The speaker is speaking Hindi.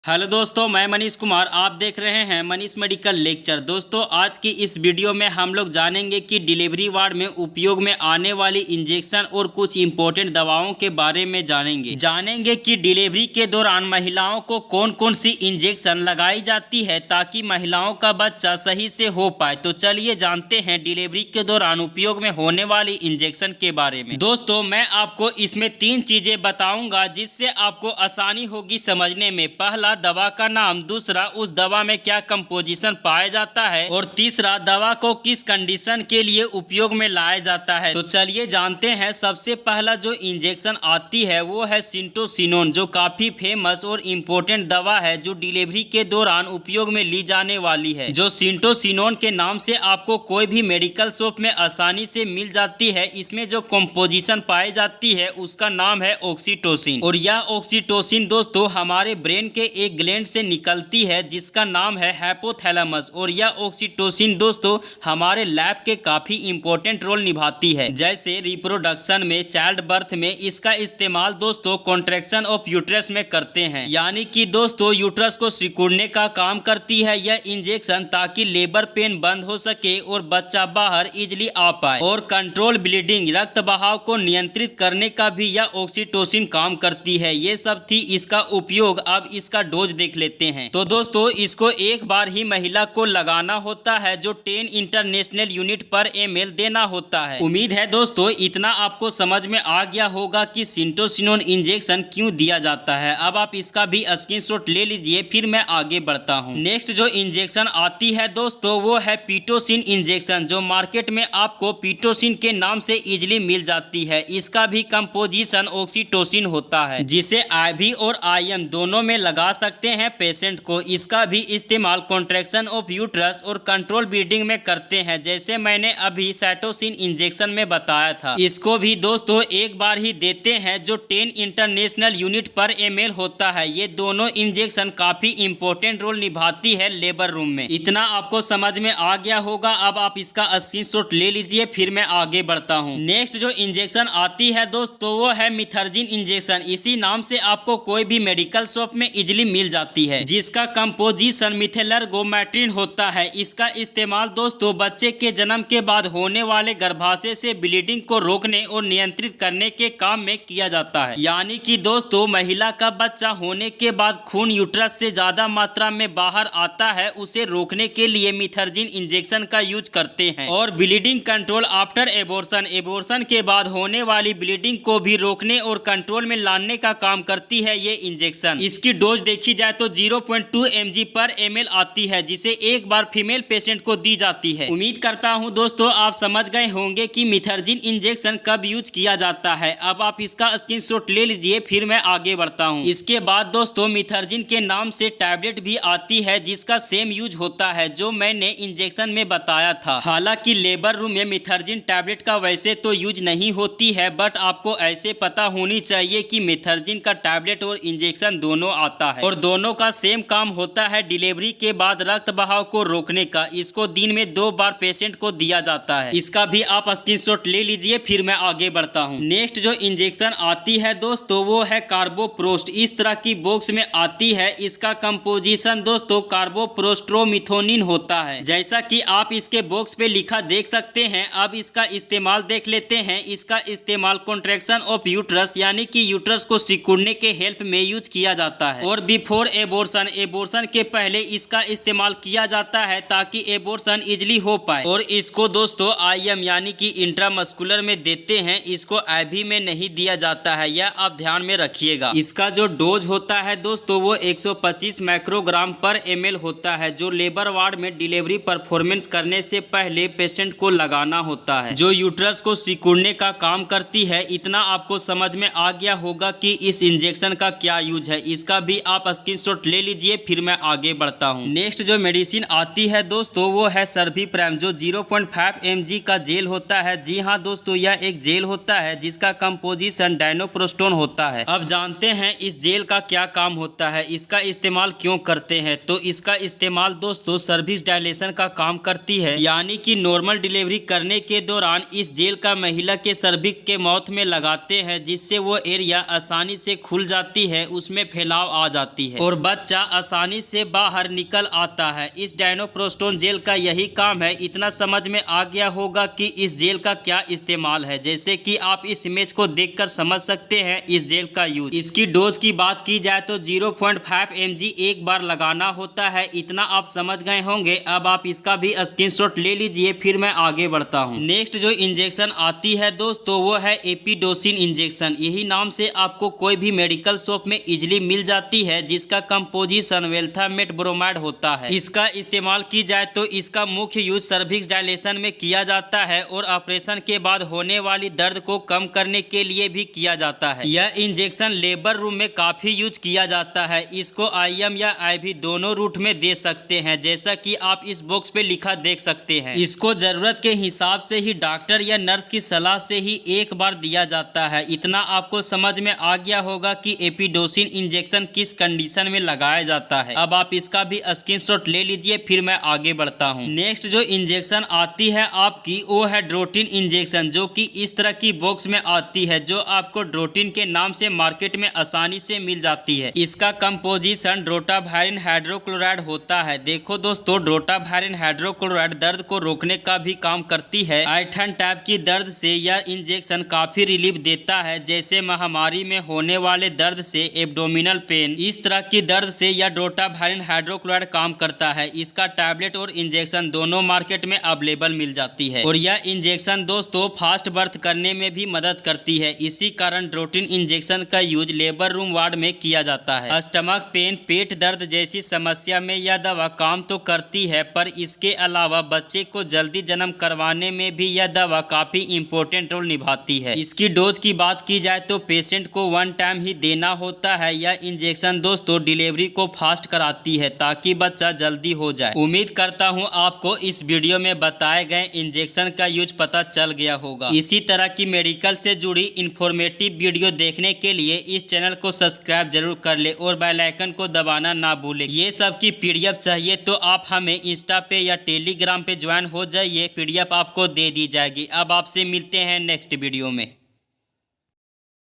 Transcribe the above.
हेलो दोस्तों, मैं मनीष कुमार। आप देख रहे हैं मनीष मेडिकल लेक्चर। दोस्तों, आज की इस वीडियो में हम लोग जानेंगे कि डिलीवरी वार्ड में उपयोग में आने वाली इंजेक्शन और कुछ इम्पोर्टेंट दवाओं के बारे में जानेंगे कि डिलीवरी के दौरान महिलाओं को कौन कौन सी इंजेक्शन लगाई जाती है ताकि महिलाओं का बच्चा सही से हो पाए। तो चलिए जानते हैं डिलीवरी के दौरान उपयोग में होने वाली इंजेक्शन के बारे में। दोस्तों, मैं आपको इसमें 3 चीजें बताऊंगा जिससे आपको आसानी होगी समझने में। पहला, दवा का नाम। दूसरा, उस दवा में क्या कंपोजिशन पाया जाता है। और तीसरा, दवा को किस कंडीशन के लिए उपयोग में लाया जाता है। तो चलिए जानते हैं। सबसे पहला जो इंजेक्शन आती है वो है सिंटोसिनोन, जो काफी फेमस और इम्पोर्टेंट दवा है जो डिलीवरी के दौरान उपयोग में ली जाने वाली है। जो सिंटोसिनोन के नाम से आपको कोई भी मेडिकल शॉप में आसानी से मिल जाती है। इसमें जो कंपोजिशन पाई जाती है उसका नाम है ऑक्सीटोसिन। और यह ऑक्सीटोसिन दोस्तों हमारे ब्रेन के एक ग्लैंड से निकलती है जिसका नाम है हाइपोथैलेमस। और यह ऑक्सीटोसिन दोस्तों हमारे लैब के काफी इंपॉर्टेंट रोल निभाती है, जैसे रिप्रोडक्शन में, चाइल्ड बर्थ में। इसका इस्तेमाल दोस्तों कॉन्ट्रैक्शन ऑफ यूट्रस में करते हैं, यानी कि दोस्तों यूट्रस को सिकुड़ने का काम करती है यह इंजेक्शन, ताकि लेबर पेन बंद हो सके और बच्चा बाहर इजिली आ पाए। और कंट्रोल ब्लीडिंग, रक्त बहाव को नियंत्रित करने का भी यह ऑक्सीटोसिन काम करती है। ये सब थी इसका उपयोग। अब इसका डोज देख लेते हैं। तो दोस्तों, इसको एक बार ही महिला को लगाना होता है, जो 10 इंटरनेशनल यूनिट पर ml देना होता है। उम्मीद है दोस्तों इतना आपको समझ में आ गया होगा कि सिंटोसिनोन इंजेक्शन क्यों दिया जाता है। अब आप इसका भी स्क्रीनशॉट ले लीजिए, फिर मैं आगे बढ़ता हूँ। नेक्स्ट जो इंजेक्शन आती है दोस्तों वो है पीटोसिन इंजेक्शन, जो मार्केट में आपको पीटोसिन के नाम से इजिली मिल जाती है। इसका भी कंपोजिशन ऑक्सीटोसिन होता है, जिसे IV और IM दोनों में लगा सकते हैं पेशेंट को। इसका भी इस्तेमाल कॉन्ट्रैक्शन ऑफ यूट्रस और कंट्रोल ब्लीडिंग में करते हैं, जैसे मैंने अभी साइटोसिन इंजेक्शन में बताया था। इसको भी दोस्तों एक बार ही देते हैं, जो 10 इंटरनेशनल यूनिट पर ml होता है। ये दोनों इंजेक्शन काफी इंपॉर्टेंट रोल निभाती है लेबर रूम में। इतना आपको समझ में आ गया होगा। अब आप इसका स्क्रीनशॉट ले लीजिए, फिर मैं आगे बढ़ता हूँ। नेक्स्ट जो इंजेक्शन आती है दोस्तों वो है मिथर्जिन इंजेक्शन। इसी नाम से आपको कोई भी मेडिकल शॉप में इजिली मिल जाती है, जिसका कंपोजिशन मिथेलरगोमैट्रिन होता है। इसका इस्तेमाल दोस्तों बच्चे के जन्म के बाद होने वाले गर्भाशय से ब्लीडिंग को रोकने और नियंत्रित करने के काम में किया जाता है। यानी कि दोस्तों महिला का बच्चा होने के बाद खून यूट्रस से ज्यादा मात्रा में बाहर आता है, उसे रोकने के लिए मिथर्जिन इंजेक्शन का यूज करते हैं। और bleeding control after abortion, abortion के बाद होने वाली ब्लीडिंग को भी रोकने और कंट्रोल में लाने का काम करती है ये इंजेक्शन। इसकी डोज देखी जाए तो 0.2 mg पर ml आती है, जिसे एक बार फीमेल पेशेंट को दी जाती है। उम्मीद करता हूं दोस्तों आप समझ गए होंगे कि मिथर्जिन इंजेक्शन कब यूज किया जाता है। अब आप इसका स्क्रीनशॉट ले लीजिए, फिर मैं आगे बढ़ता हूं। इसके बाद दोस्तों मिथर्जिन के नाम से टैबलेट भी आती है, जिसका सेम यूज होता है जो मैंने इंजेक्शन में बताया था। हालांकि लेबर रूम में मिथर्जिन टैबलेट का वैसे तो यूज नहीं होती है, बट आपको ऐसे पता होनी चाहिए कि मिथर्जिन का टैबलेट और इंजेक्शन दोनों आता है, और दोनों का सेम काम होता है डिलीवरी के बाद रक्त बहाव को रोकने का। इसको दिन में 2 बार पेशेंट को दिया जाता है। इसका भी आप स्क्रीनशॉट ले लीजिए, फिर मैं आगे बढ़ता हूँ। नेक्स्ट जो इंजेक्शन आती है दोस्तों वो है कार्बोप्रोस्ट। इस तरह की बॉक्स में आती है। इसका कंपोजिशन दोस्तों कार्बोप्रोस्ट्रोमिथोनिन होता है, जैसा कि आप इसके बॉक्स पे लिखा देख सकते हैं। अब इसका इस्तेमाल देख लेते हैं। इसका इस्तेमाल कॉन्ट्रैक्शन ऑफ यूट्रस, यानी कि यूट्रस को सिकुड़ने के हेल्प में यूज किया जाता है। और बिफोर एबॉर्शन, एबॉर्शन के पहले इसका इस्तेमाल किया जाता है ताकि एबॉर्शन इजिली हो पाए। और इसको दोस्तों IM यानी कि इंट्रामस्कुलर में देते हैं, इसको IV में नहीं दिया जाता है, यह आप ध्यान में रखिएगा। इसका जो डोज होता है दोस्तों वो 125 माइक्रोग्राम पर ml होता है, जो लेबर वार्ड में डिलीवरी परफॉर्मेंस करने से पहले पेशेंट को लगाना होता है, जो यूट्रस को सिकुड़ने का काम करती है। इतना आपको समझ में आ गया होगा कि इस इंजेक्शन का क्या यूज है। इसका भी आप स्क्रीनशॉट ले लीजिए, फिर मैं आगे बढ़ता हूँ। नेक्स्ट जो मेडिसिन आती है दोस्तों वो है सर्बिप्राइम, जो 0.5 mg का जेल होता है। जी हाँ दोस्तों, यह एक जेल होता है जिसका कंपोजिशन डायनोप्रोस्टोन होता है। अब जानते हैं इस जेल का क्या काम होता है, इसका इस्तेमाल क्यों करते हैं। तो इसका इस्तेमाल दोस्तों सर्विक्स डायलेशन का काम करती है, यानी कि नॉर्मल डिलीवरी करने के दौरान इस जेल का महिला के सर्विक्स के माउथ में लगाते हैं, जिससे वो एरिया आसानी से खुल जाती है, उसमें फैलाव आ जाता जाती है और बच्चा आसानी से बाहर निकल आता है। इस डायनोप्रोस्टोन जेल का यही काम है। इतना समझ में आ गया होगा कि इस जेल का क्या इस्तेमाल है, जैसे कि आप इस इमेज को देखकर समझ सकते हैं इस जेल का यूज। इसकी डोज की बात की जाए तो 0.5 mg एक बार लगाना होता है। इतना आप समझ गए होंगे। अब आप इसका भी स्क्रीनशॉट ले लीजिए, फिर मैं आगे बढ़ता हूँ। नेक्स्ट जो इंजेक्शन आती है दोस्तों वो है एपिडोसिन इंजेक्शन। यही नाम से आपको कोई भी मेडिकल शॉप में इजिली मिल जाती है, जिसका कंपोजिशन वेल्थामेट ब्रोमाइड होता है। इसका इस्तेमाल की जाए तो इसका मुख्य यूज सर्विक्स डायलेशन में किया जाता है और ऑपरेशन के बाद होने वाली दर्द को कम करने के लिए भी किया जाता है। यह इंजेक्शन लेबर रूम में काफी यूज किया जाता है। इसको IM या IV दोनों रूट में दे सकते हैं, जैसा कि आप इस बॉक्स पे लिखा देख सकते हैं। इसको जरूरत के हिसाब से ही डॉक्टर या नर्स की सलाह से ही एक बार दिया जाता है। इतना आपको समझ में आ गया होगा कि एपिडोसिन इंजेक्शन किस कंडीशन में लगाया जाता है। अब आप इसका भी स्क्रीनशॉट ले लीजिए, फिर मैं आगे बढ़ता हूँ। नेक्स्ट जो इंजेक्शन आती है आपकी वो है ड्रोटिन इंजेक्शन, जो कि इस तरह की बॉक्स में आती है, जो आपको ड्रोटिन के नाम से मार्केट में आसानी से मिल जाती है। इसका कंपोजिशन ड्रोटावायरिन हाइड्रोक्लोराइड होता है। देखो दोस्तों, ड्रोटावायरिन हाइड्रोक्लोराइड दर्द को रोकने का भी काम करती है। आइथन टाइप की दर्द से यह इंजेक्शन काफी रिलीफ देता है, जैसे महामारी में होने वाले दर्द से, एब्डोमिनल पेन, इस तरह की दर्द से यह ड्रोटावायरिन हाइड्रोक्लोराइड काम करता है। इसका टैबलेट और इंजेक्शन दोनों मार्केट में अवेलेबल मिल जाती है और यह इंजेक्शन दोस्तों फास्ट बर्थ करने में भी मदद करती है। इसी कारण ड्रोटिन इंजेक्शन का यूज लेबर रूम वार्ड में किया जाता है। स्टमक पेन, पेट दर्द जैसी समस्या में यह दवा काम तो करती है, पर इसके अलावा बच्चे को जल्दी जन्म करवाने में भी यह दवा काफी इंपॉर्टेंट रोल निभाती है। इसकी डोज की बात की जाए तो पेशेंट को 1 टाइम ही देना होता है। यह इंजेक्शन दोस्तों डिलीवरी को फास्ट कराती है ताकि बच्चा जल्दी हो जाए। उम्मीद करता हूं आपको इस वीडियो में बताए गए इंजेक्शन का यूज पता चल गया होगा। इसी तरह की मेडिकल से जुड़ी इंफॉर्मेटिव वीडियो देखने के लिए इस चैनल को सब्सक्राइब जरूर कर ले और बेल आइकन को दबाना ना भूले। ये सब की PDF चाहिए तो आप हमें इंस्टा पे या टेलीग्राम पे ज्वाइन हो जाइए, PDF आपको दे दी जाएगी। अब आपसे मिलते हैं नेक्स्ट वीडियो में।